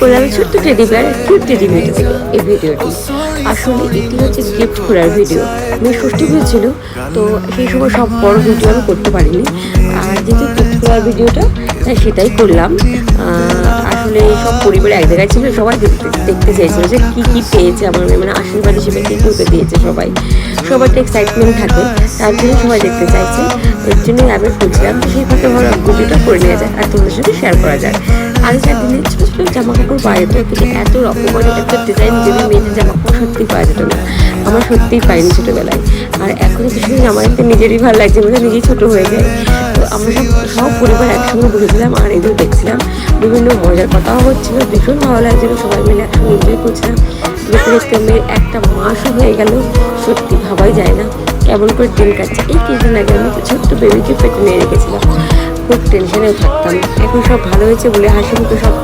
করলাম ছোট্ট teddy bear, cute teddy bear থেকে এই ভিডিওটি। আসলে এটি হচ্ছে গিফট করার ভিডিও। মেয়ে ষষ্ঠী হয়েছিল, তো সেই সময় সব বড় ভিডিও আমি করতে পারিনি। আর যেহেতু গিফট করার ভিডিওটা, তাই সেটাই করলাম। আসলে সব পরিবার এক জায়গায় ছিল, সবাই দেখতে চাইছিল যে কী কী পেয়েছে আমার মেয়ে, মানে আশীর্বাদ হিসেবে কী কী ওকে দিয়েছে। সবার একটা এক্সাইটমেন্ট থাকে, তার জন্য সবাই দেখতে চাইছে। এর জন্যই আমি বলছিলাম সেই ফাঁকে ভালো ভিডিওটা করে নেওয়া যায় আর তোমাদের সাথে শেয়ার করা যায়। আগেকার দিনে ছোটো ছোটো জামা কাপড় পাওয়া যেত, কিন্তু এত রকমের এত ডিজাইন যদি মেয়েদের জামা কাপড় সত্যিই পাওয়া যেত না। আমার সত্যিই পাইনি ছোটোবেলায়। আর এখন তো শুধু আমার একটা নিজেরই ভালো লাগছে, মানে নিজেই ছোটো হয়ে যায়। তো আমরা সব পরিবার একসঙ্গে বসেছিলাম আর এগুলো দেখছিলাম, বিভিন্ন মজার কথাও হচ্ছিলো, ভীষণ ভালো লাগছিলো, সবাই মিলে একসঙ্গে এনজয় করছিলাম। দেখতে দেখতে মেয়ের একটা মাসও হয়ে গেল, সত্যি ভাবাই যায় না কেমন করে দিন কাটছে। এই কিছুদিন আগে আমি ছোট্ট বেবিকে পেটে নিয়ে রেখেছিলাম, খুব টেনশনেও থাকতাম। এখন সব ভালো হয়েছে বলে হাসি মুখে সব